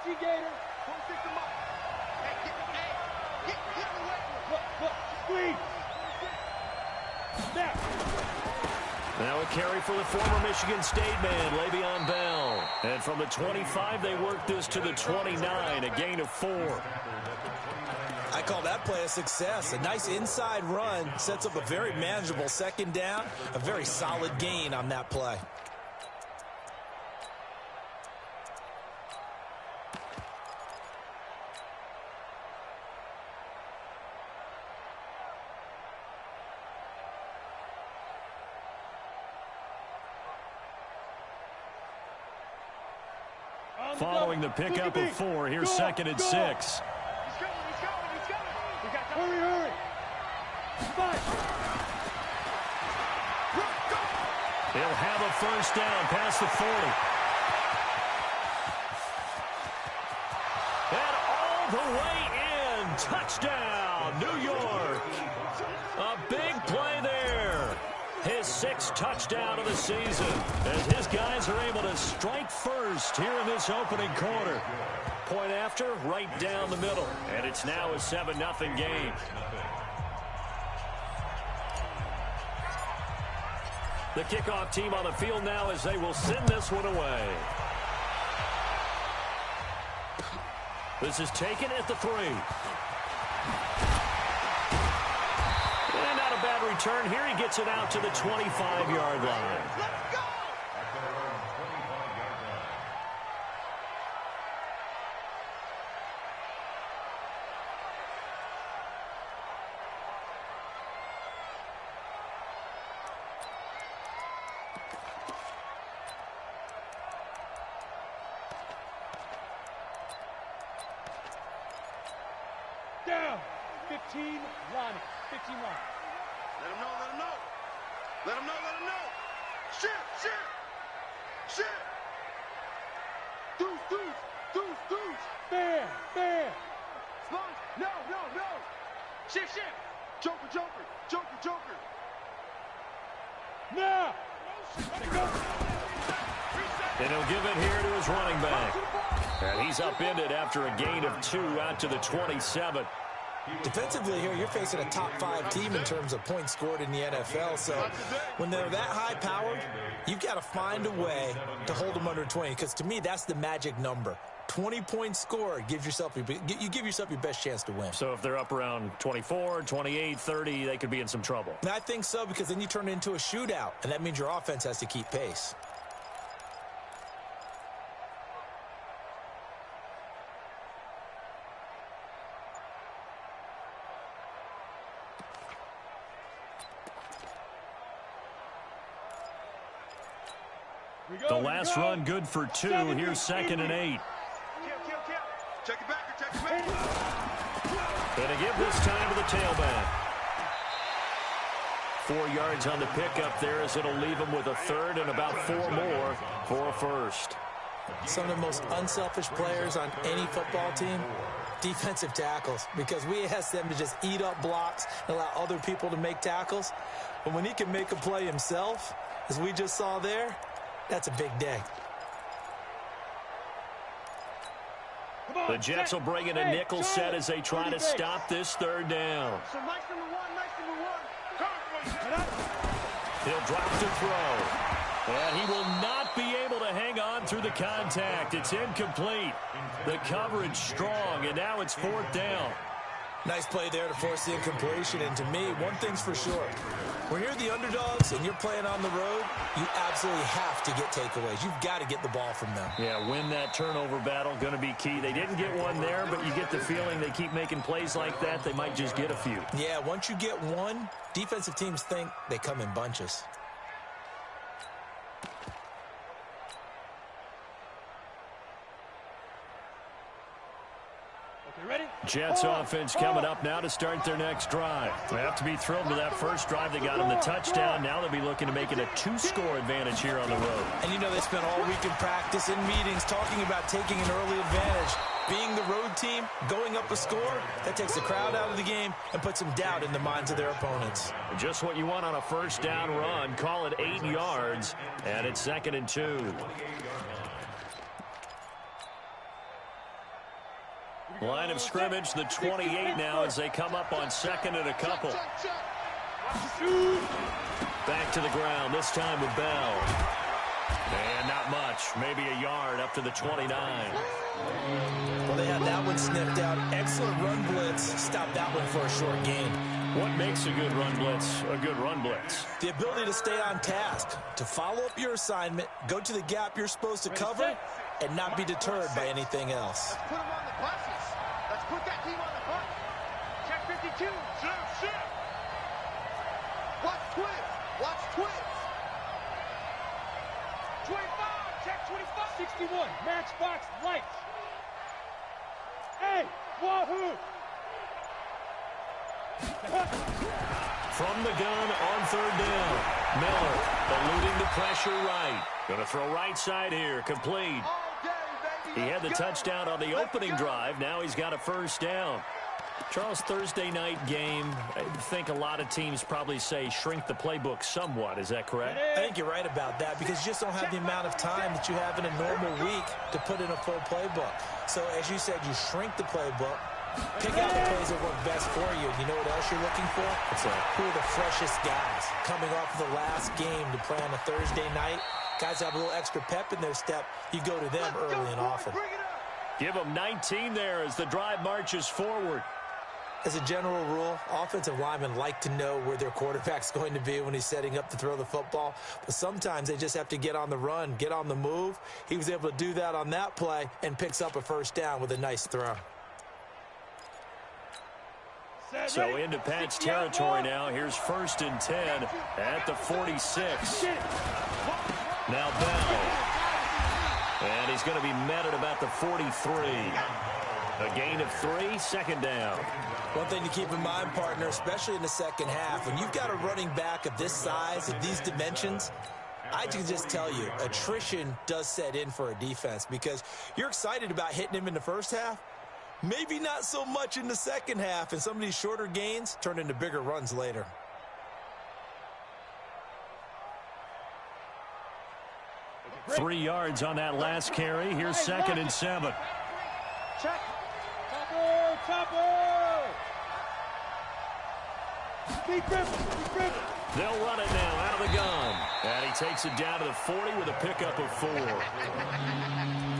you, Gator. Don't pick him up. Hey, get away. Look, squeeze. There. Now a carry for the former Michigan State man, Le'Veon Bell. And from the 25, they work this to the 29, a gain of 4. I call that play a success. A nice inside run sets up a very manageable second down, a very solid gain on that play. Following the pickup of 4, here's second and 6. He's coming. Hurry. Spot. He'll have a first down past the 40. And all the way in. Touchdown, New York. A big play there. His 6th touchdown of the season as his guys are able to strike first here in this opening quarter. Point after, right down the middle. And it's now a 7-0 game. The kickoff team on the field now as they will send this one away. This is taken at the 3. And not a bad return here. He gets it out to the 25-yard line. Let's go. Down. 15 line. 15 line. Let him know. Let him know. Shit. Deuce. Bam. Sponge. No. Shift. Joker. Now. And he'll give it here to his running back. And he's upended after a gain of 2 out to the 27. Defensively here, you're facing a top 5 team in terms of points scored in the NFL. So when they're that high-powered, you've got to find a way to hold them under 20. Because to me, that's the magic number. 20 points scored, you give yourself your best chance to win. So if they're up around 24, 28, 30, they could be in some trouble. And I think so, because then you turn it into a shootout, and that means your offense has to keep pace. The last run good for 2. Here's second and 8. Check it back. Gonna give this time to the tailback. 4 yards on the pickup there as it'll leave him with a 3rd and about 4 more for a first. Some of the most unselfish players on any football team, defensive tackles, because we ask them to just eat up blocks and allow other people to make tackles. But when he can make a play himself, as we just saw there, that's a big day. The Jets will bring in a nickel set as they try to stop this 3rd down. So nice number one. He'll drop to throw. And he will not be able to hang on through the contact. It's incomplete. The coverage strong, and now it's 4th down. Nice play there to force the incompletion. And to me, one thing's for sure. When you're the underdogs and you're playing on the road, you absolutely have to get takeaways. You've got to get the ball from them. Yeah, win that turnover battle, going to be key. They didn't get one there, but you get the feeling they keep making plays like that, they might just get a few. Yeah, once you get one, defensive teams think they come in bunches. Jets offense coming up now to start their next drive. They have to be thrilled with that first drive. They got them the touchdown. Now they'll be looking to make it a 2-score advantage here on the road. And you know they spent all week in practice, in meetings, talking about taking an early advantage. Being the road team, going up a score, that takes the crowd out of the game and puts some doubt in the minds of their opponents. Just what you want on a first down run. Call it 8 yards, and it's 2nd and 2. Line of scrimmage, the 28 now as they come up on second and a couple. Back to the ground, this time with Bell. And not much, maybe a yard up to the 29. Well, they had that one sniffed out. Excellent run blitz. Stopped that one for a short gain. What makes a good run blitz a good run blitz? The ability to stay on task, to follow up your assignment, go to the gap you're supposed to cover, and not be deterred by anything else. Let's put them on the buses. Let's put that team on the bus. Check 52. Shift. Watch twins. Watch twins. 25. Check 25. 61. Matchbox lights. Hey, wahoo. From the gun on third down. Miller eluding the pressure right. Going to throw right side here. Complete. He had the touchdown on the opening drive. Now he's got a first down. Charles, Thursday night game, I think a lot of teams probably say shrink the playbook somewhat. Is that correct? I think you're right about that because you just don't have the amount of time that you have in a normal week to put in a full playbook. So, as you said, you shrink the playbook, pick out the plays that work best for you. You know what else you're looking for? Who are the freshest guys coming off of the last game to play on a Thursday night? Guys have a little extra pep in their step. You go to them early and often. Give them 19 there as the drive marches forward. As a general rule, offensive linemen like to know where their quarterback's going to be when he's setting up to throw the football. But sometimes they just have to get on the run, get on the move. He was able to do that on that play and picks up a first down with a nice throw. So into Pat's territory now. Here's 1st and 10 at the 46. Now Bell. And he's going to be met at about the 43. A gain of 3, second down. One thing to keep in mind, partner, especially in the second half, when you've got a running back of this size, of these dimensions, I can just tell you, attrition does set in for a defense because you're excited about hitting him in the first half. Maybe not so much in the second half, and some of these shorter gains turn into bigger runs later. Three yards on that last carry. Here's 2nd and 7. Check. Topper. Speed grip. They'll run it now out of the gun. And he takes it down to the 40 with a pickup of 4.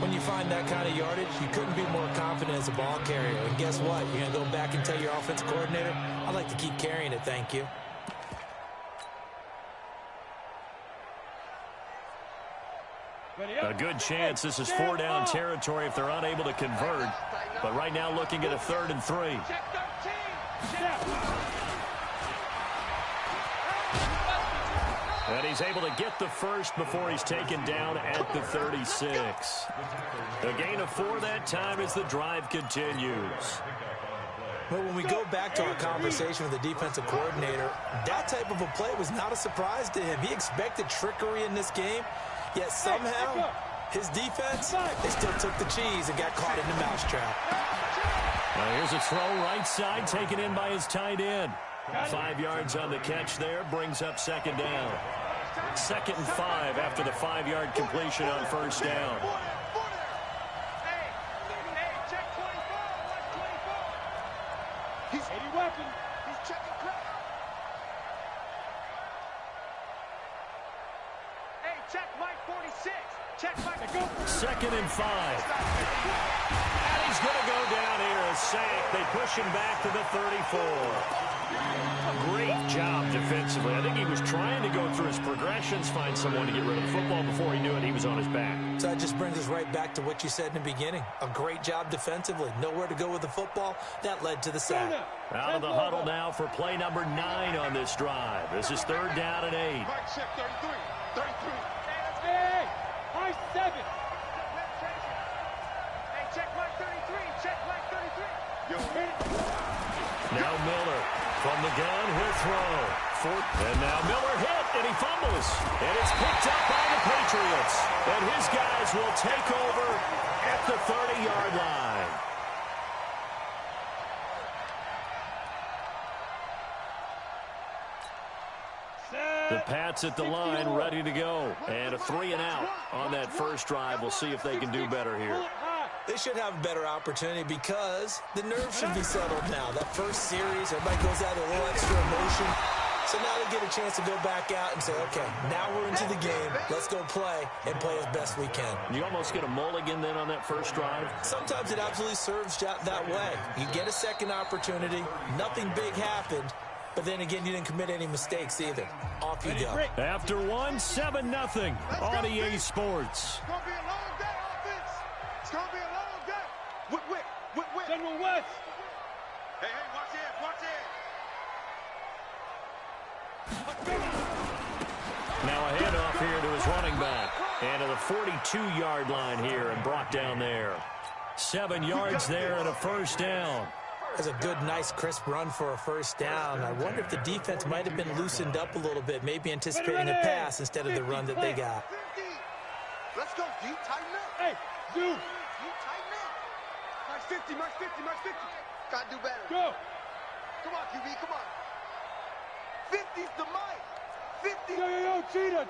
When you find that kind of yardage, you couldn't be more confident as a ball carrier. And guess what? You're going to go back and tell your offensive coordinator, I'd like to keep carrying it, thank you. A good chance this is 4-down territory if they're unable to convert. But right now looking at a 3rd and 3. And he's able to get the first before he's taken down at the 36. A gain of 4 that time as the drive continues. Well, when we go back to our conversation with the defensive coordinator, that type of a play was not a surprise to him. He expected trickery in this game, yet somehow his defense, they still took the cheese and got caught in the mousetrap. Now here's a throw right side taken in by his tight end. 5 yards on the catch there, brings up 2nd down. 2nd and 5 after the 5-yard completion on 1st down. Check 24. Watch 24. He's 80 weapon. He's checking crap. Hey, check Mike 46. Check Mike. Go. 2nd and 5. And he's going to go down here as sacked. They push him back to the 34. Great job defensively. I think he was trying to go through his progressions, find someone to get rid of the football. Before he knew it, he was on his back. So that just brings us right back to what you said in the beginning. A great job defensively. Nowhere to go with the football. That led to the sack. Out of the huddle now for play number 9 on this drive. This is 3rd down and 8. Mike check 33. 33. Hey, Mike 7. Hey, check Mike 33. Check Mike 33. Yo, Now Miller from the gun, he'll throw. And now Miller hit, and he fumbles. And it's picked up by the Patriots. And his guys will take over at the 30-yard line. The Pats at the line, ready to go. And a 3-and-out on that first drive. We'll see if they can do better here. They should have a better opportunity because the nerves should be settled now. That first series, everybody goes out with a little extra emotion. So now they get a chance to go back out and say, okay, now we're into the game. Let's go play and play as best we can. You almost get a mulligan then on that first drive? Sometimes it absolutely serves that way. You get a second opportunity. Nothing big happened. But then again, you didn't commit any mistakes either. Off you go. After one, 7-0 on EA Sports. It's going to be a long day, offense. It's going to be a long day. Whip. General West. Hey, watch it, watch it. Now a handoff here to his running back. And to the 42-yard line here and brought down there. 7 yards there and a first down. That's a good, nice, crisp run for a first down. I wonder if the defense might have been loosened up a little bit, maybe anticipating a pass instead of the run that they got. 50. Let's go, D. Tighten up. Hey, you. D, tighten up. March 50, March 50, March 50. Gotta do better. Go. Come on, QB, come on. 50's the mic. 50. Yo, cheetah.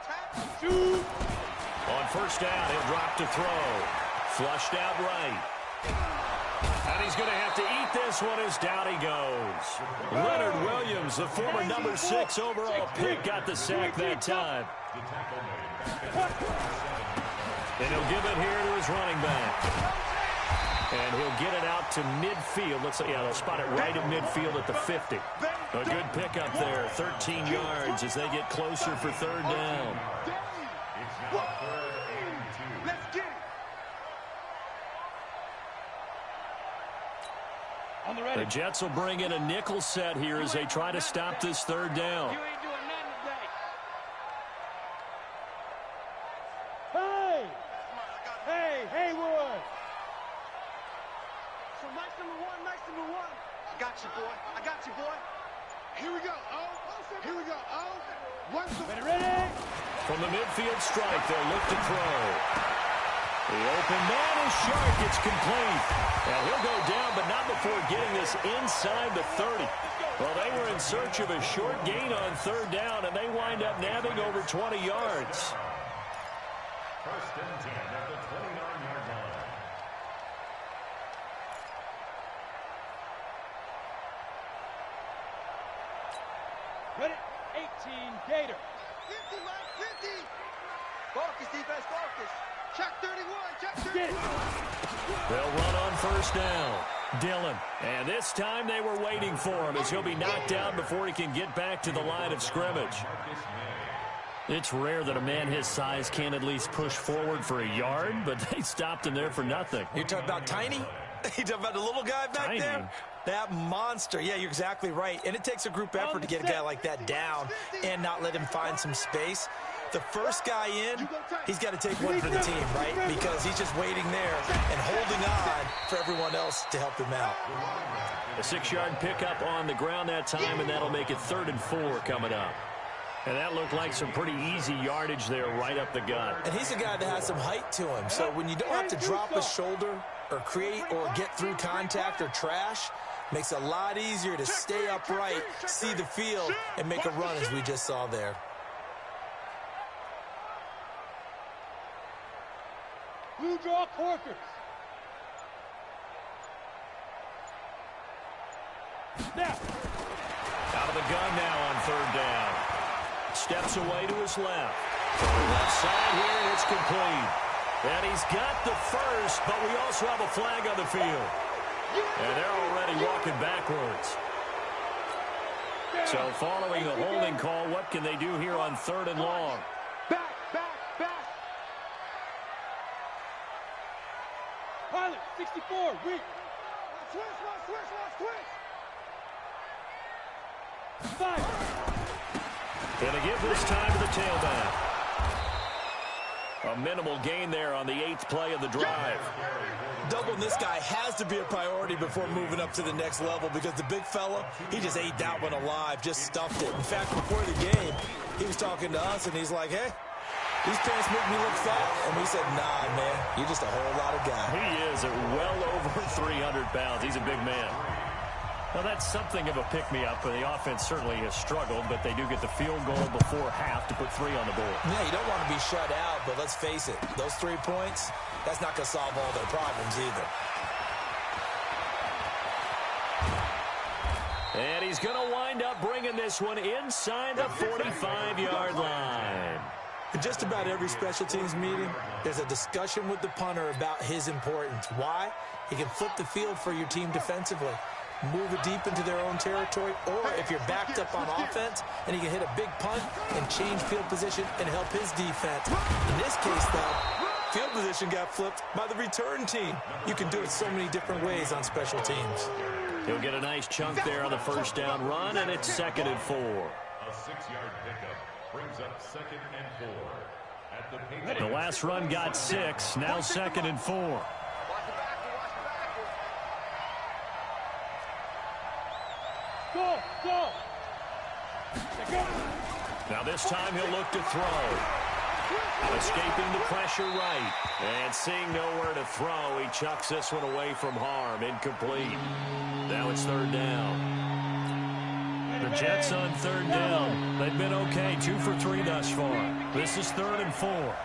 Tap. Shoot. On first down, he'll drop to throw. Flushed out right. And he's going to have to eat this one as down he goes. Leonard Williams, the former number 6 overall pick, got the sack that time. And he'll give it here to his running back. And he'll get it out to midfield. They'll spot it right at midfield at the 50. A good pickup there, 13 yards as they get closer for third down. Let's get it. On the The ready. Jets will bring in a nickel set here as they try to stop this third down. You ain't doing nothing today. Hey! Hey, Haywood! So nice number one. I got you, boy. Here we go, Here we go, Ready? From the midfield strike, they'll look to throw. The open man is sharp. It's complete. And he'll go down, but not before getting this inside the 30. Well, they were in search of a short gain on third down, and they wind up nabbing over 20 yards. First and 10 at the 29-yard line. Ready? 18, Gator. 50, Mike, 50. Focus, defense, focus. Check 31, check 31. Get it. They'll run on first down. Dillon. And this time they were waiting for him as he'll be knocked down before he can get back to the line of scrimmage. It's rare that a man his size can't at least push forward for a yard, but they stopped him there for nothing. You're talking about Tiny? You're talking about the little guy back Tiny. there? That monster. Yeah, you're exactly right. And it takes a group effort to get a guy like that down and not let him find some space. The first guy in, he's got to take one for the team, right? Because he's just waiting there and holding on for everyone else to help him out. A 6-yard pickup on the ground that time, and that'll make it 3rd and 4 coming up. And that looked like some pretty easy yardage there right up the gut. And he's a guy that has some height to him. So when you don't have to drop a shoulder or create or get through contact or trash, makes it a lot easier to stay upright, see the field, and make a run as we just saw there. Blue draw Corkers. Snap. Out of the gun now on 3rd down. Steps away to his left. Left side here, and it's complete. And he's got the first, but we also have a flag on the field. And they're already walking backwards. So following a holding call, what can they do here on 3rd and long? Back. Pilot, 64, weak. Switch. Fire. Gonna give this time to the tailback. A minimal gain there on the 8th play of the drive. Doubling this guy has to be a priority before moving up to the next level because the big fella, he just ate that one alive, just stuffed it. In fact, before the game, he was talking to us, and he's like, hey, these pants make me look fat. And we said, nah, man, you're just a whole lot of guy. He is at well over 300 pounds. He's a big man. Well, that's something of a pick-me-up. The offense certainly has struggled, but they do get the field goal before half to put 3 on the board. Yeah, you don't want to be shut out, but let's face it, those 3 points, that's not going to solve all their problems either. And he's going to wind up bringing this one inside the 45-yard line. In just about every special teams meeting, there's a discussion with the punter about his importance. Why? He can flip the field for your team defensively, move it deep into their own territory, or if you're backed up on offense, and he can hit a big punt and change field position and help his defense. In this case, though, field position got flipped by the return team. You can do it so many different ways on special teams. He'll get a nice chunk there on the first down run, and it's 2nd and 4. A 6-yard pickup brings up 2nd and 4. At the Patriots. The last run got 6, now 2nd and 4. Watch the back, Go, go. Now this time he'll look to throw. Escaping the pressure right. And seeing nowhere to throw, he chucks this one away from harm. Incomplete. Now it's 3rd down. The Jets on 3rd down. They've been okay, 2 for 3 thus far. This is 3rd and 4.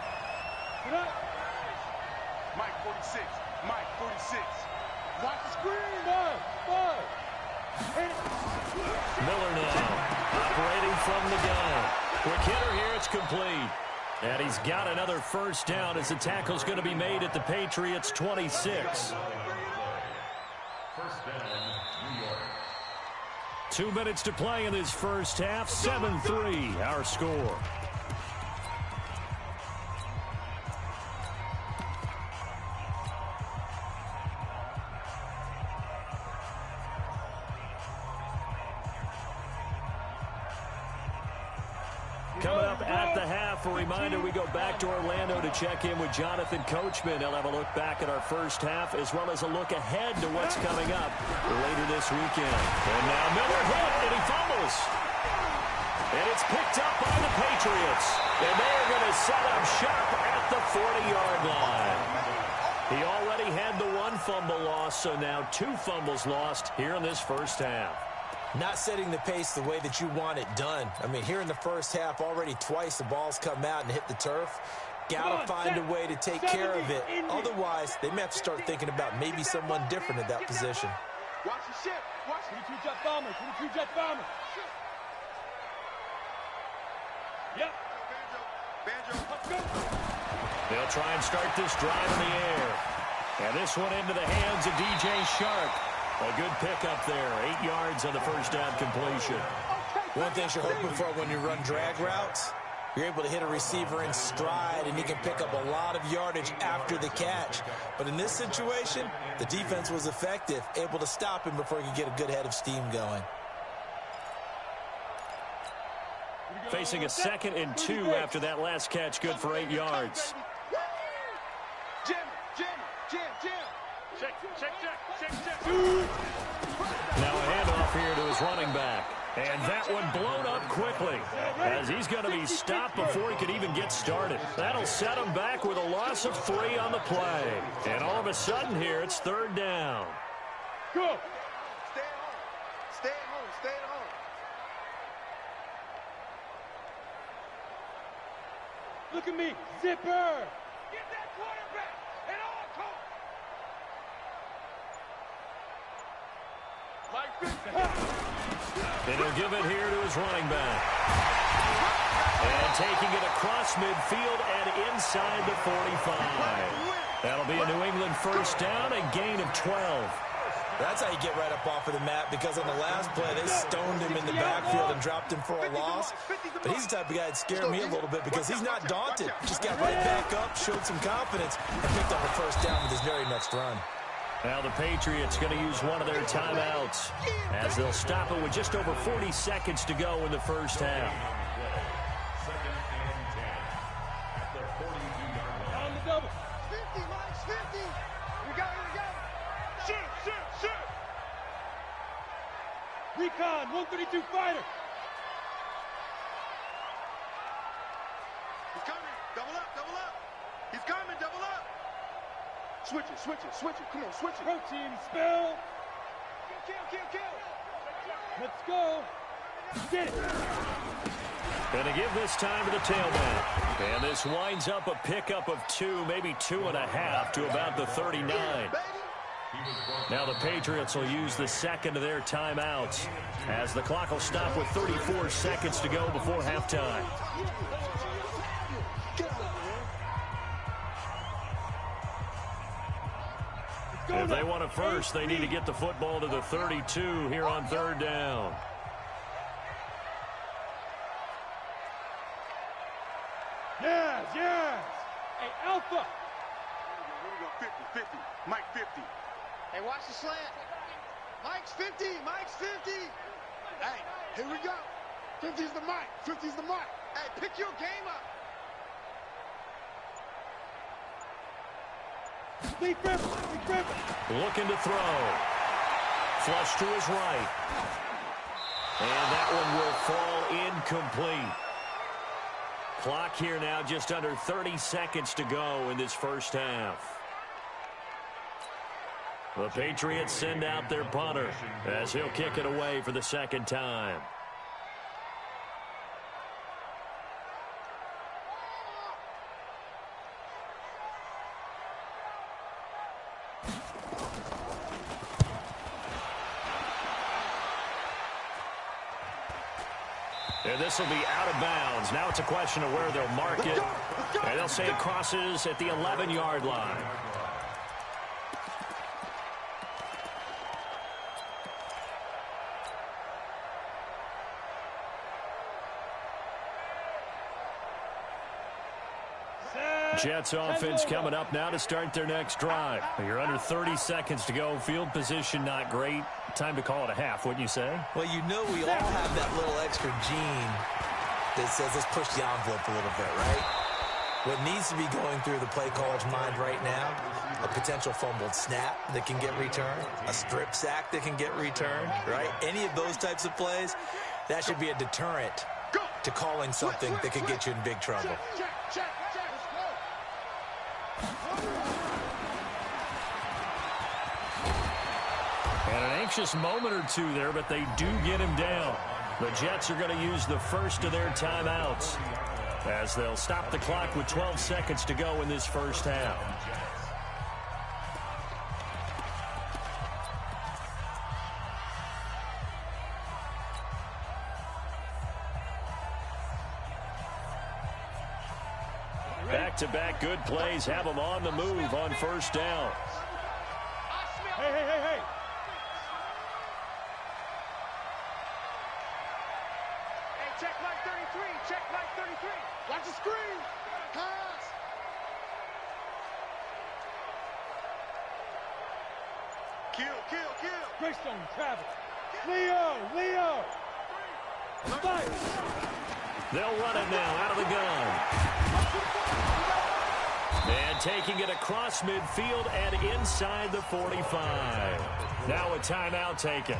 Mike 46. Mike 46. Watch the screen. Miller now, operating from the gun. Quick hitter here, it's complete. And he's got another first down as the tackle's going to be made at the Patriots' 26. First down, New York. 2 minutes to play in this first half, 7-3 our score. Coming up at the half, a reminder, we go back to Orlando to check in with Jonathan Coachman. He'll have a look back at our first half as well as a look ahead to what's coming up later this weekend. And now Miller hit, and he fumbles. And it's picked up by the Patriots. And they're going to set up shop at the 40-yard line. He already had the 1 fumble loss, so now 2 fumbles lost here in this first half. Not setting the pace the way that you want it done. I mean, here in the first half, already twice the ball's come out and hit the turf. Got to find a way to take care of it. Otherwise, they may have to start thinking about maybe someone different in that position. Watch the ship. Watch 22 jet bomber. 22 jet bomber. Yep. Banjo. Let's go. They'll try and start this drive in the air. And this one into the hands of DJ Shark. A good pickup there. 8 yards on the first down completion. One thing you're hoping for when you run drag routes, you're able to hit a receiver in stride, and he can pick up a lot of yardage after the catch. But in this situation, the defense was effective, able to stop him before he could get a good head of steam going. Facing a 2nd and 2 after that last catch, good for 8 yards. Jim. Check. Now a handoff here to his running back. And that one blown up quickly as he's going to be stopped before he could even get started. That'll set him back with a loss of 3 on the play. And all of a sudden here, it's 3rd down. Go. Stay at home. Look at me. Zipper. Get that quarterback at all costs. And he'll give it here to his running back. And taking it across midfield and inside the 45. That'll be a New England first down, a gain of 12. That's how you get right up off of the mat, because on the last play, they stoned him in the backfield and dropped him for a loss. But he's the type of guy that scared me a little bit because he's not daunted. Just got right back up, showed some confidence, and picked up a first down with his very next run. Now the Patriots going to use one of their timeouts as they'll stop it with just over 40 seconds to go in the first half. 2nd and 10. At the 42-yard line. On the double. 50, Mike, 50. Here we go. Shoot. Recon, 132 fighter. He's coming. Double up. He's coming. Double up. Switch it. Come on, switch it. Protein spill. Kill. Let's go. Get it. Going to give this time to the tailback. And this winds up a pickup of 2, maybe 2.5 to about the 39. Now the Patriots will use the second of their timeouts as the clock will stop with 34 seconds to go before halftime. If they want it first, they need to get the football to the 32 here on third down. Yes, yes. Hey, Alpha. 50, Mike 50. Hey, watch the slant. Mike's 50. Mike's 50. Hey, here we go. 50's the Mike. 50's the Mike. Hey, pick your game up. Deep river. Looking to throw. Flush to his right. And that one will fall incomplete. Clock here now just under 30 seconds to go in this first half. The Patriots send out their punter as he'll kick it away for the second time. And this will be out of bounds. Now it's a question of where they'll mark it. And they'll say it crosses at the 11-yard line. Jets offense coming up now to start their next drive. You're under 30 seconds to go. Field position not great. Time to call it a half, wouldn't you say? Well, you know we all have that little extra gene that says let's push the envelope a little bit, right? What needs to be going through the play caller's mind right now, a potential fumbled snap that can get returned, a strip sack that can get returned, right? Any of those types of plays, that should be a deterrent to calling something that could get you in big trouble. And an anxious moment or two there, but they do get him down. The Jets are going to use the first of their timeouts as they'll stop the clock with 12 seconds to go in this first half. Back-to-back good plays have them on the move on first down. Hey. Check Mike 33. Check Mike 33. Watch the screen. Pass. Kill. Greystone travel. Leo. Fight. They'll run it now out of the gun. And taking it across midfield and inside the 45. Now a timeout taken.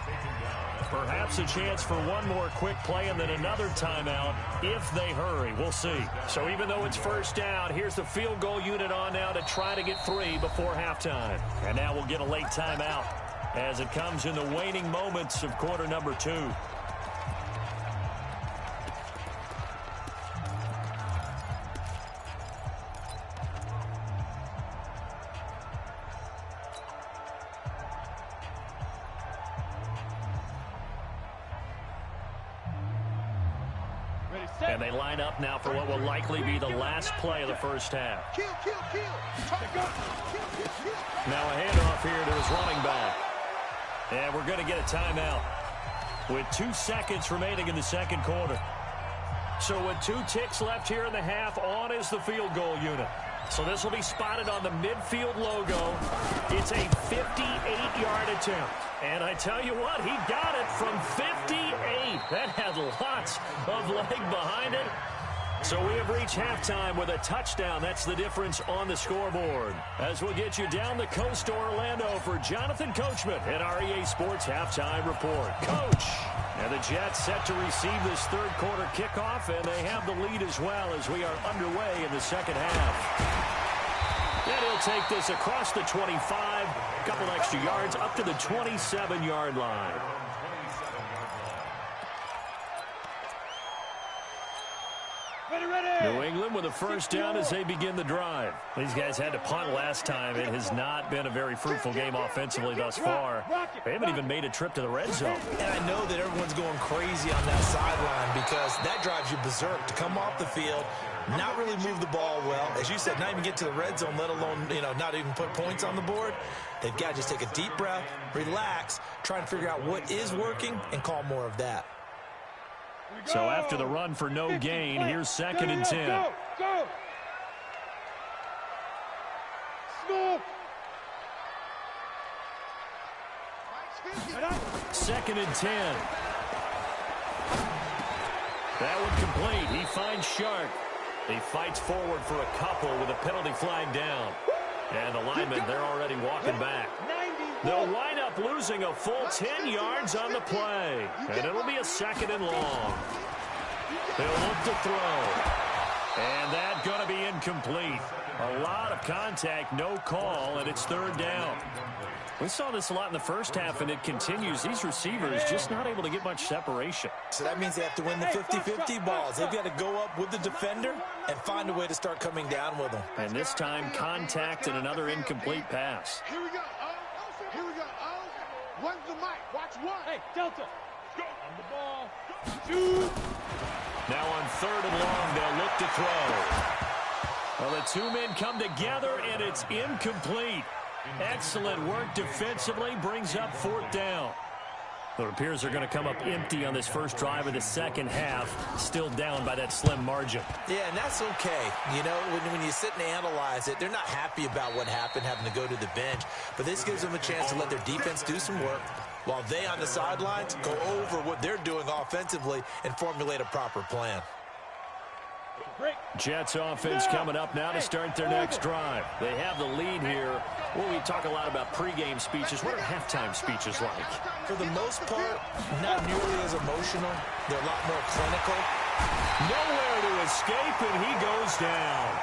Perhaps a chance for one more quick play and then another timeout if they hurry. We'll see. So even though it's first down, here's the field goal unit on now to try to get 3 before halftime. And now we'll get a late timeout as it comes in the waning moments of quarter number 2. And they line up now for what will likely be the last play of the first half. Kill. Now a handoff here to his running back. And we're going to get a timeout with 2 seconds remaining in the second quarter. So with 2 ticks left here in the half, on is the field goal unit. So this will be spotted on the midfield logo. It's a 58-yard attempt. And I tell you what, he got it from 58. That had lots of leg behind it. So we have reached halftime with a touchdown. That's the difference on the scoreboard. As we'll get you down the coast to Orlando for Jonathan Coachman at our EA Sports Halftime Report. Coach! And the Jets set to receive this third quarter kickoff, and they have the lead as well as we are underway in the second half. And he'll take this across the 25, a couple extra yards, up to the 27-yard line. in with a first down as they begin the drive. These guys had to punt last time. It has not been a very fruitful game offensively thus far. They haven't even made a trip to the red zone. And I know that everyone's going crazy on that sideline because that drives you berserk to come off the field, not really move the ball well. As you said, not even get to the red zone, let alone, not even put points on the board. They've got to just take a deep breath, relax, try and figure out what is working, and call more of that. So after the run for no gain, here's 2nd and 10. Go! Smoke! 2nd and 10. That one complete. He finds Shark. He fights forward for a couple with a penalty flag down. And the linemen, they're already walking back. They'll wind up losing a full 10 yards on the play. And it'll be a 2nd and long. They'll look to throw. And that's going to be incomplete. A lot of contact, no call, and it's 3rd down. We saw this a lot in the first half, and it continues. These receivers just not able to get much separation. So that means they have to win the 50-50 balls. They've got to go up with the defender and find a way to start coming down with them. And this time, contact and another incomplete pass. Here we go, Here we go, When's the mic? Watch one. Hey, Delta. Go. On the ball. Shoot. Now on 3rd and long, they'll look to throw. Well, the two men come together, and it's incomplete. Excellent work defensively, brings up 4th down. It appears they're going to come up empty on this first drive of the second half, still down by that slim margin. Yeah, and that's okay. When you sit and analyze it, they're not happy about what happened, having to go to the bench. But this gives them a chance to let their defense do some work while they on the sidelines go over what they're doing offensively and formulate a proper plan. Jets offense coming up now to start their next drive. They have the lead here. Well, we talk a lot about pregame speeches. What are halftime speeches like? For the most part, not nearly as emotional. They're a lot more clinical. Nowhere to escape, and he goes down.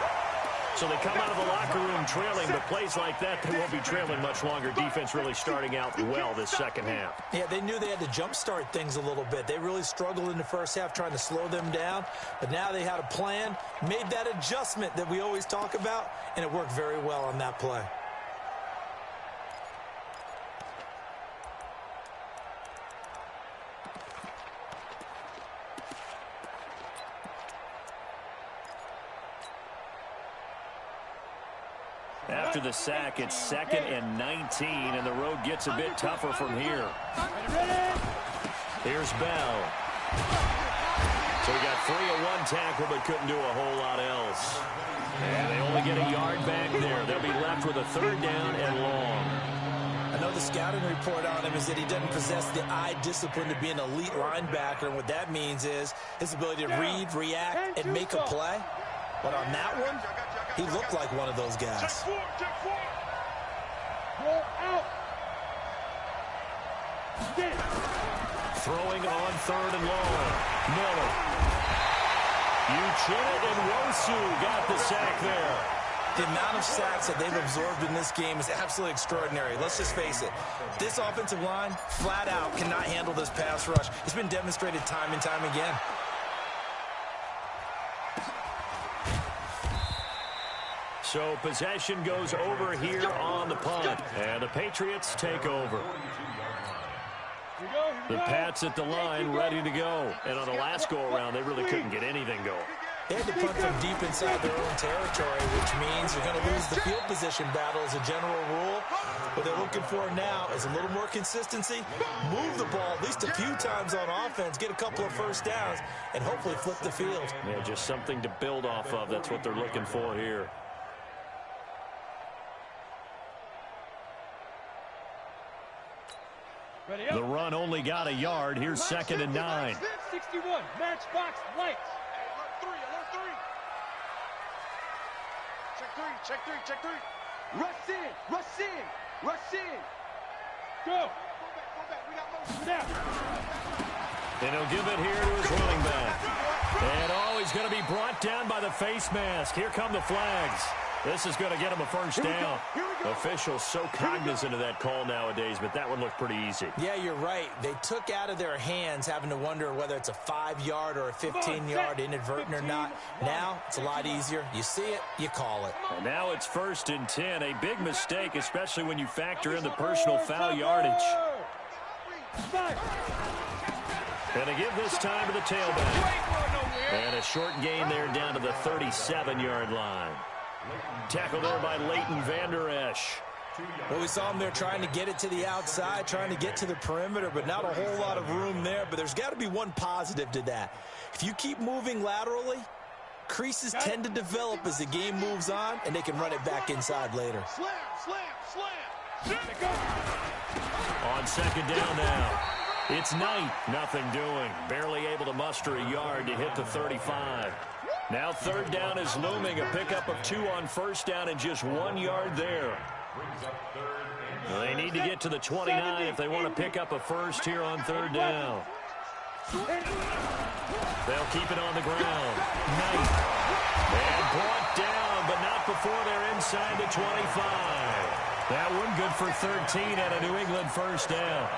So they come out of the locker room trailing, but plays like that, they won't be trailing much longer. Defense really starting out well this second half. Yeah, they knew they had to jumpstart things a little bit. They really struggled in the first half trying to slow them down, but now they had a plan, made that adjustment that we always talk about, and it worked very well on that play. After the sack, it's 2nd and 19, and the road gets a bit tougher from here. Here's Bell. So he got free of one tackle, but couldn't do a whole lot else. And they only get a yard back there. They'll be left with a 3rd down and long. I know the scouting report on him is that he doesn't possess the eye discipline to be an elite linebacker, and what that means is his ability to read, react, and make a play. But on that one, he looked like one of those guys. Roll out. Throwing on 3rd and long. Miller. Uchenna and Wosu got the sack there. The amount of sacks that they've absorbed in this game is absolutely extraordinary. Let's just face it. This offensive line, flat out, cannot handle this pass rush. It's been demonstrated time and time again. So possession goes over here on the punt, and the Patriots take over. The Pats at the line ready to go. And on the last go-around, they really couldn't get anything going. They had to punt from deep inside their own territory, which means you're going to lose the field position battle as a general rule. What they're looking for now is a little more consistency, move the ball at least a few times on offense, get a couple of first downs, and hopefully flip the field. Yeah, just something to build off of. That's what they're looking for here. The run only got a yard. Here's 2nd and 9. 61, matchbox lights. Alert 3. Check 3. Rush in. Go. back. We got motion. Now. And he'll give it here to his running back. And he's going to be brought down by the face mask. Here come the flags. This is going to get him a first down. Officials so cognizant of that call nowadays, but that one looked pretty easy. Yeah, you're right. They took out of their hands having to wonder whether it's a 5-yard or a 15-yard inadvertent or not. Now it's a lot easier. You see it, you call it. And now it's 1st and 10. A big mistake, especially when you factor in the personal foul yardage. Going to give this time to the tailback. And a short gain there down to the 37-yard line. Tackled there by Leighton Vander Esch. Well, we saw him there trying to get it to the outside, trying to get to the perimeter, but not a whole lot of room there. But there's got to be one positive to that. If you keep moving laterally, creases tend to develop as the game moves on, and they can run it back inside later. Slam, slam, slam. On 2nd down now. It's Knight, nothing doing. Barely able to muster a yard to hit the 35. Now 3rd down is looming. A pickup of 2 on 1st down and just 1 yard there. They need to get to the 29 if they want to pick up a first here on 3rd down. They'll keep it on the ground. Knight. And brought down, but not before they're inside the 25. That one good for 13 at a New England first down.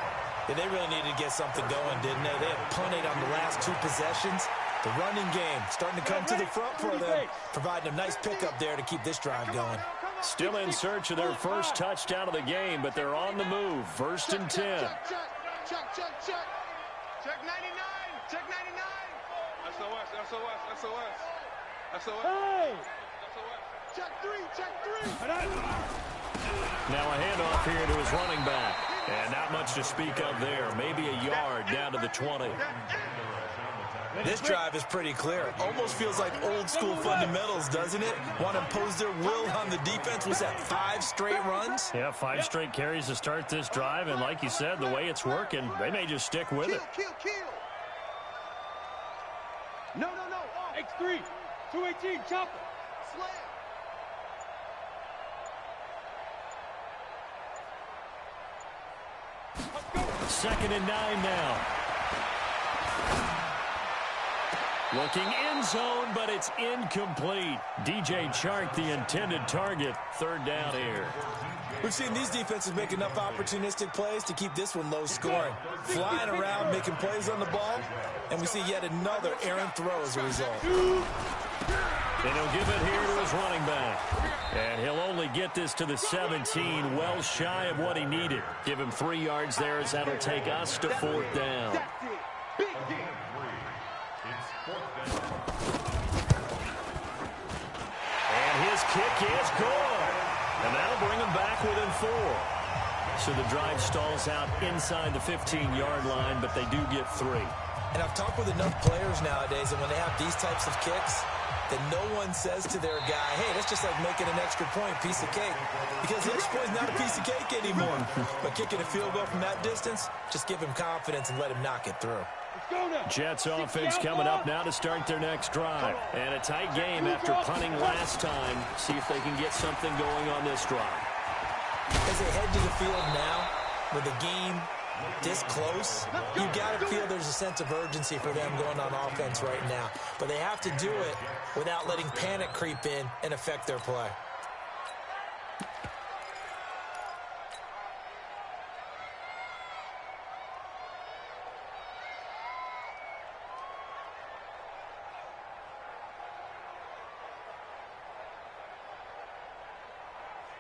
Yeah, they really needed to get something going, didn't they? They had punted on the last 2 possessions. The running game starting to come to the front for them, providing a nice pickup there to keep this drive going. Still in search of their first touchdown of the game, but they're on the move. 1st and 10. Check 99. Check 99. SOS, SOS, SOS. SOS. Hey! Check 3, check 3. Now a handoff here to his running back. And not much to speak of there. Maybe a yard down to the 20. This drive is pretty clear. Almost feels like old school fundamentals, doesn't it? Want to impose their will on the defense. Was that 5 straight runs? Yeah, 5 straight carries to start this drive. And like you said, the way it's working, they may just stick with it. Kill. No. X3, 218, chopper. Slam. 2nd and 9 now. Looking end zone, but it's incomplete. DJ Chark, the intended target. 3rd down here. We've seen these defenses make enough opportunistic plays to keep this one low scoring. Flying around, making plays on the ball, and we see yet another errant throw as a result. And he'll give it here to his running back. And he'll only get this to the 17, well shy of what he needed. Give him 3 yards there as that'll take us to 4th down. And his kick is good. And that'll bring him back within 4. So the drive stalls out inside the 15-yard line, but they do get 3. And I've talked with enough players nowadays, and when they have these types of kicks, that no one says to their guy, hey, that's just like making an extra point, piece of cake. Because the extra point is not a piece of cake anymore. But kicking a field goal from that distance, just give him confidence and let him knock it through. Jets offense coming up now to start their next drive. And a tight game after punting last time. See if they can get something going on this drive. As they head to the field now, with the game this close, you got to feel there's a sense of urgency for them going on offense right now. But they have to do it without letting panic creep in and affect their play.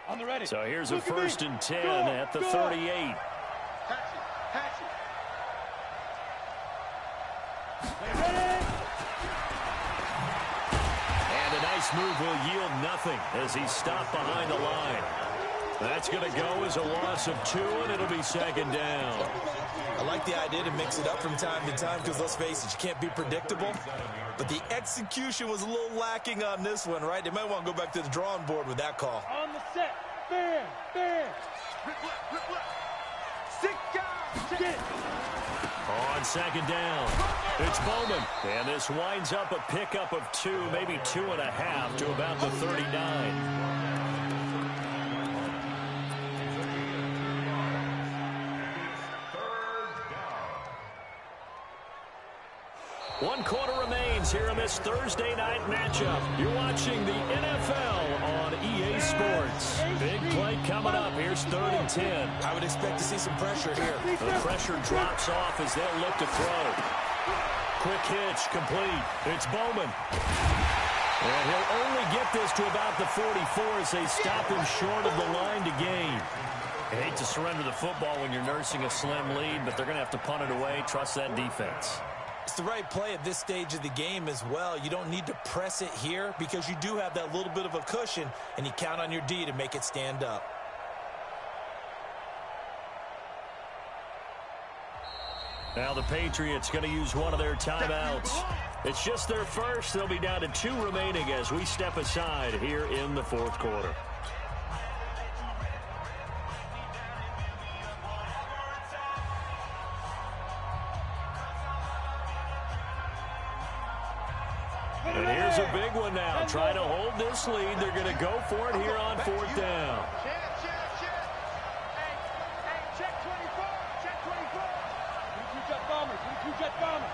On the ready. So here's a 1st and 10 at the 38. And a nice move will yield nothing as he's stopped behind the line. That's going to go as a loss of 2, and it'll be 2nd down. I like the idea to mix it up from time to time because, let's face it, you can't be predictable. But the execution was a little lacking on this one, right? They might want to go back to the drawing board with that call. On the set. Bam. Rip left. Sick guy. Get it. On 2nd down, it's Bowman. And this winds up a pickup of 2, maybe 2.5 to about the 39. One quarter remains here in this Thursday night matchup. You're watching the NFL on EA Sports. Big play coming up. Here's 3rd and 10. I would expect to see some pressure here. The pressure drops off as they'll look to throw. Quick hitch, complete. It's Bowman. And he'll only get this to about the 44 as they stop him short of the line to gain. I hate to surrender the football when you're nursing a slim lead, but they're going to have to punt it away. Trust that defense. It's the right play at this stage of the game as well. You don't need to press it here because you do have that little bit of a cushion, and you count on your D to make it stand up. Now the Patriots going to use one of their timeouts. It's just their first. They'll be down to 2 remaining as we step aside here in the 4th quarter. And here's a big one now. Try to hold this lead. They're going to go for it here on 4th down. Check 24. Check 24. Jet bombers. Jet bombers.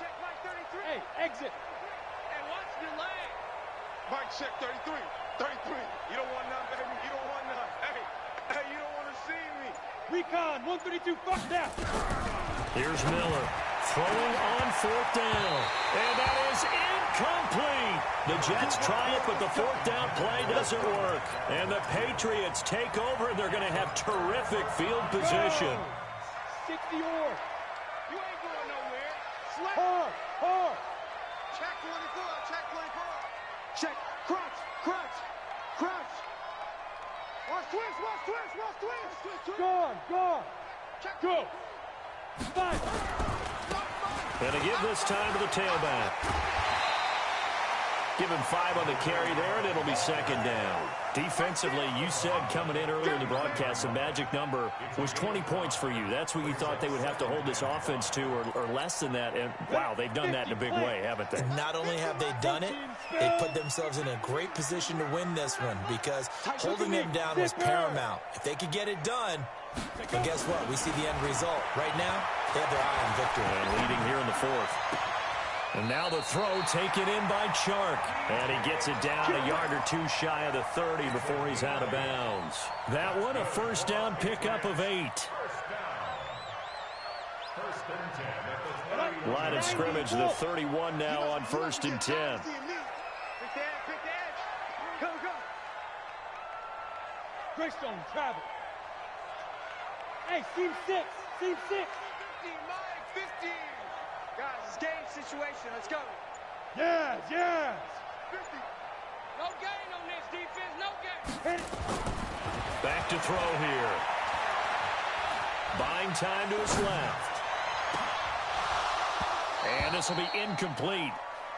Check Mike 33. Hey, exit. And watch your leg. Mike, check 33. 33. You don't want none, baby. You don't want none. Hey, you don't want to see me. Recon, 132, fuck that. Here's Miller throwing on 4th down. And that is incomplete. The Jets try it, but the 4th down play doesn't work. And the Patriots take over, and they're going to have terrific field position. 60 or. You ain't going nowhere. Slap. Hard. Check 24. Check 24. Check. Crunch. Watch twist. Guard. Check. Go. 5. And to give this time to the tailback. Give him 5 on the carry there, and it'll be 2nd down. Defensively, you said coming in earlier in the broadcast, the magic number was 20 points for you. That's what you thought they would have to hold this offense to, or less than that. And, wow, they've done that in a big way, haven't they? And not only have they done it, they put themselves in a great position to win this one because holding them down was paramount. If they could get it done, but guess what? We see the end result. Right now, they have their eye on victory. And leading here in the 4th. And now the throw taken in by Chark. And he gets it down a yard or 2 shy of the 30 before he's out of bounds. That one a 1st down pickup of 8. Line of scrimmage, the 31 now on 1st and 10. Pick the edge. Go. Greystone, travel. Hey, seam 6. 15, Mike. 15. Guys, it's game situation. Let's go. Yes. 50. No gain on this defense. No gain. Hit it. Back to throw here. Buying time to his left. And this will be incomplete.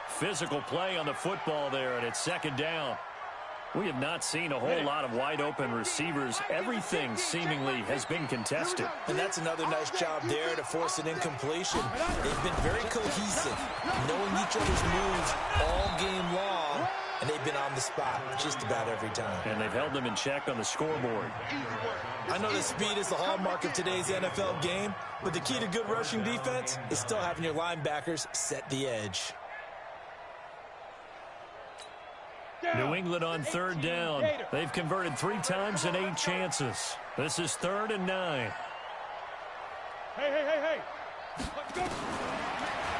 Physical play on the football there, and it's 2nd down. We have not seen a whole lot of wide-open receivers. Everything seemingly has been contested. And that's another nice job there to force an incompletion. They've been very cohesive, knowing each other's moves all game long, and they've been on the spot just about every time. And they've held them in check on the scoreboard. I know that speed is the hallmark of today's NFL game, but the key to good rushing defense is still having your linebackers set the edge. New England on 3rd down. They've converted 3 times in 8 chances. This is 3rd and 9. Hey. Let's go.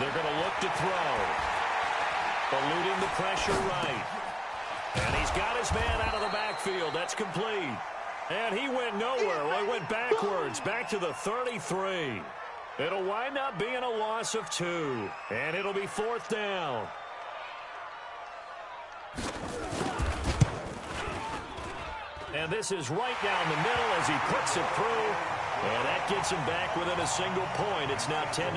They're going to look to throw. Eluding the pressure right. And he's got his man out of the backfield. That's complete. And he went nowhere. Well, he went backwards. Back to the 33. It'll wind up being a loss of 2. And it'll be 4th down. And this is right down the middle as he puts it through. And that gets him back within a single point. It's now 10-9.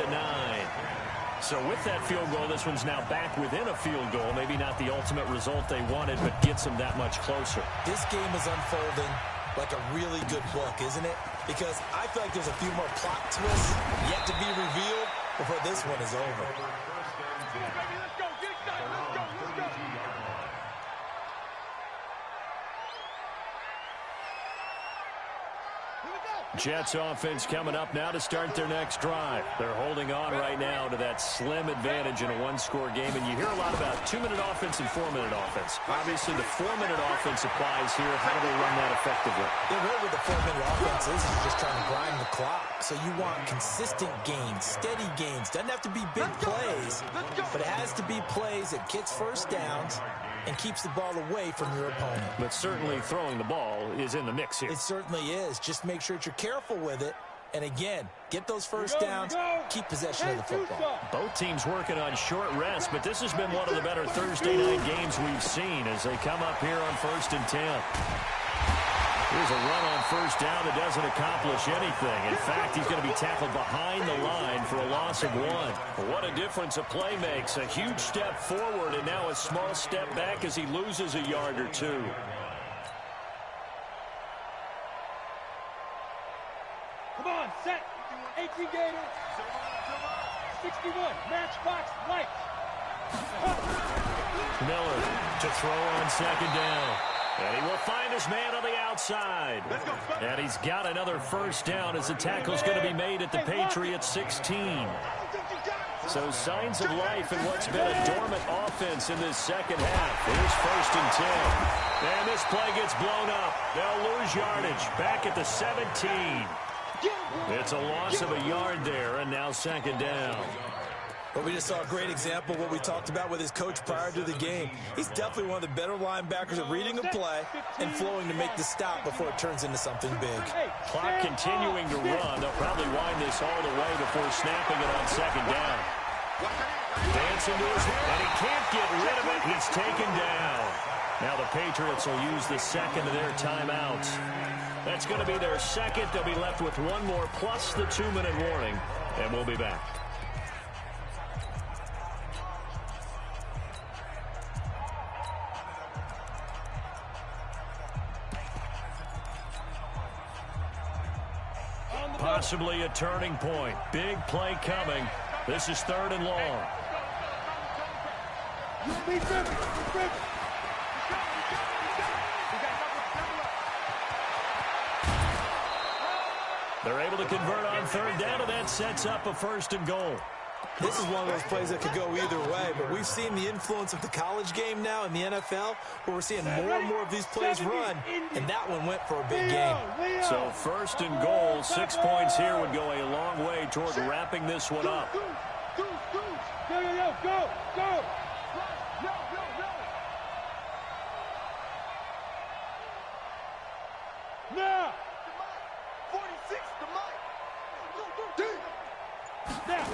So with that field goal, this one's now back within a field goal. Maybe not the ultimate result they wanted, but gets them that much closer. This game is unfolding like a really good book, isn't it? Because I feel like there's a few more plot twists yet to be revealed before this one is over. Let's go. Get excited. Let's go. Here we go. Jets offense coming up now to start their next drive. They're holding on right now to that slim advantage in a one-score game, and you hear a lot about 2-minute offense and 4-minute offense. Obviously, the 4-minute offense applies here. How do they run that effectively? The way with the 4-minute offense is you're just trying to grind the clock. So you want consistent gains, steady gains. Doesn't have to be big plays, but it has to be plays that gets first downs and keeps the ball away from your opponent. But certainly throwing the ball is in the mix here. It certainly is. Just make sure that you're careful with it. And again, get those first downs, keep possession of the football. Both teams working on short rest, but this has been one of the better Thursday night games we've seen as they come up here on 1st and 10. Here's a run on first down that doesn't accomplish anything. In fact, he's going to be tackled behind the line for a loss of 1. What a difference a play makes. A huge step forward and now a small step back as he loses a yard or 2. Come on, set. 18 Gator. 61. Matchbox lights. Miller to throw on 2nd down. And he will find his man on the outside. And he's got another first down as the tackle's going to be made at the Patriots 16. So signs of life in what's been a dormant offense in this second half. Here's 1st and 10. And this play gets blown up. They'll lose yardage back at the 17. It's a loss of a yard there, and now 2nd down. Well, we just saw a great example of what we talked about with his coach prior to the game. He's definitely one of the better linebackers at reading a play and flowing to make the stop before it turns into something big. Clock continuing to run. They'll probably wind this all the way before snapping it on 2nd down. Dancing to his head, and he can't get rid of it. He's taken down. Now the Patriots will use the second of their timeouts. That's going to be their second. They'll be left with one more plus the 2-minute warning, and we'll be back. Possibly a turning point. Big play coming. This is 3rd and long. They're able to convert on 3rd down, and that sets up a 1st and goal. This is one of those plays that could go either way, but we've seen the influence of the college game now in the NFL, where we're seeing more and more of these plays run, and that one went for a big game. So 1st and goal, 6 points here would go a long way toward wrapping this one up. Go, go. Now. 46 to Mike. Now.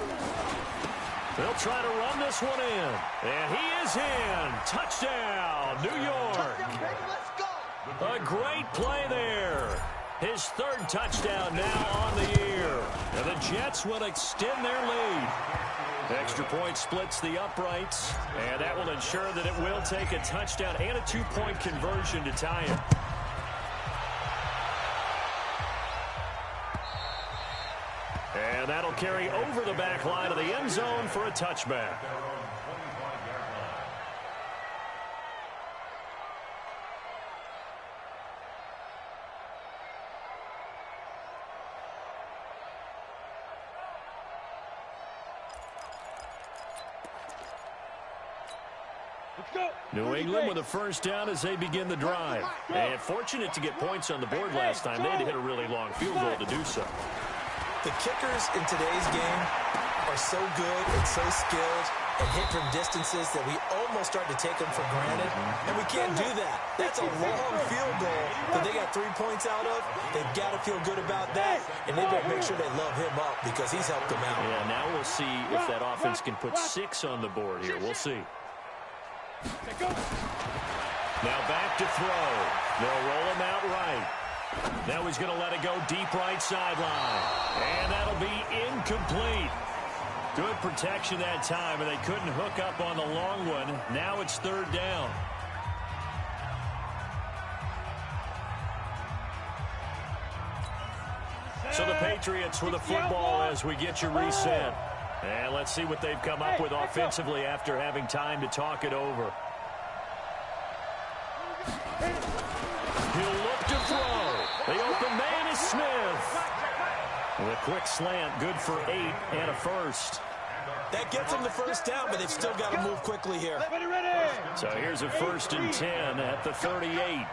They'll try to run this one in. And he is in. Touchdown, New York. Let's go. A great play there. His 3rd touchdown now on the year. And the Jets will extend their lead. Extra point splits the uprights. And that will ensure that it will take a touchdown and a 2-point conversion to tie it. And that'll carry over the back line of the end zone for a touchback. New England with a first down as they begin the drive. And fortunate to get points on the board last time. They had to hit a really long field goal to do so. The kickers in today's game are so good and so skilled and hit from distances that we almost start to take them for granted, and we can't do that. That's a long field goal that they got 3 points out of. They've got to feel good about that, and they better make sure they love him up because he's helped them out. Yeah, now we'll see if that offense can put 6 on the board here. We'll see. Now back to throw. They'll roll him out right. Now he's going to let it go deep right sideline. And that'll be incomplete. Good protection that time, and they couldn't hook up on the long one. Now it's 3rd down. So the Patriots with the football as we get you reset. And let's see what they've come up with offensively after having time to talk it over. He'll look to throw. The open man is Smith. With a quick slant, good for 8 and a first. That gets them the first down, but they've still got to move quickly here. Ready. So here's a 1st and 10 at the 38. Hey,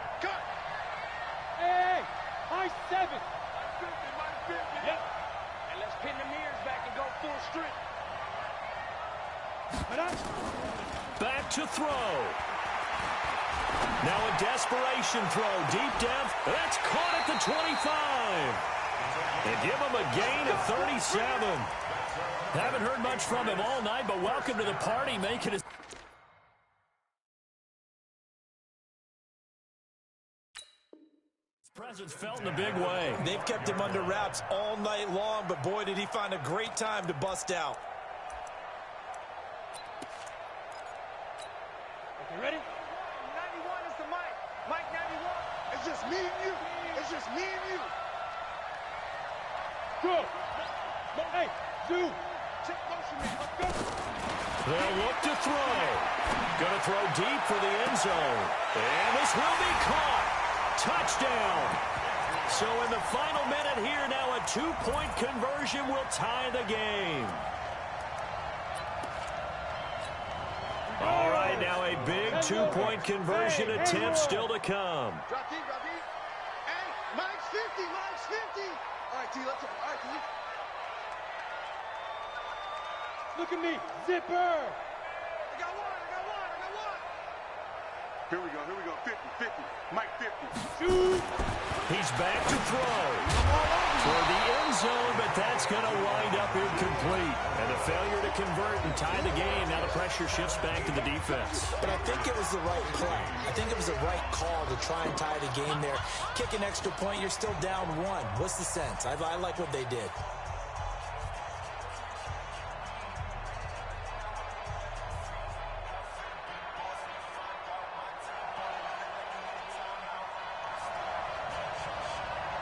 high 7. Yep. And let's pin the mirrors back and go full strength. Back to throw. Now a desperation throw, deep depth. That's caught at the 25. They give him a gain of 37. Haven't heard much from him all night, but welcome to the party, making his presence felt in a big way. They've kept him under wraps all night long, but boy, did he find a great time to bust out. Okay, ready? 91 is the mic. Mike 91. It's just me and you. It's just me and you. Go. Hey, zoom. Check motion, man. Let's go. They'll look to throw. Going to throw deep for the end zone. And this will be caught. Touchdown. So in the final minute here, now a 2-point conversion will tie the game. All right, now a big 2-point conversion attempt still to come. Drop deep, drop deep. Hey, Mike's 50, Mike's 50. All right, T, let's go. All right, T. Look at me, zipper. I got one. Here we go. 50, 50. Mike 50. Shoot. He's back to throw for the end zone, but that's going to wind up incomplete. And a failure to convert and tie the game. Now the pressure shifts back to the defense. But I think it was the right play. I think it was the right call to try and tie the game there. Kick an extra point, you're still down 1. What's the sense? I like what they did.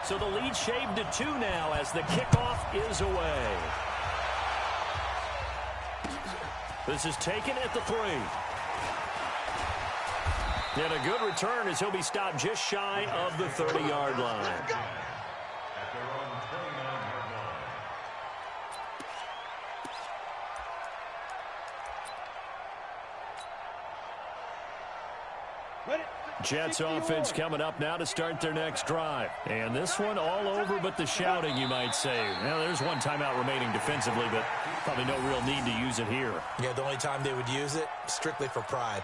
So the lead shaved to 2 now as the kickoff is away. This is taken at the 3. And a good return as he'll be stopped just shy of the 30-yard line. At their own 29-yard line. Ready. Jets offense coming up now to start their next drive. And this one all over but the shouting, you might say. Now, there's one timeout remaining defensively, but probably no real need to use it here. Yeah, the only time they would use it, strictly for pride.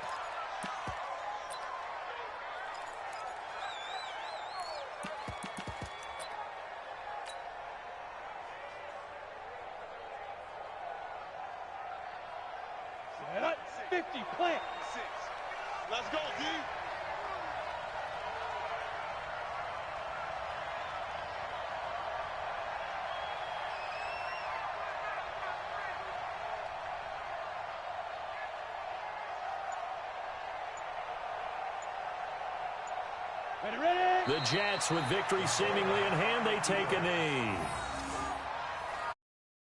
Set up. 50, plant. 6. Let's go, D. Ready. The Jets, with victory seemingly in hand, they take a knee.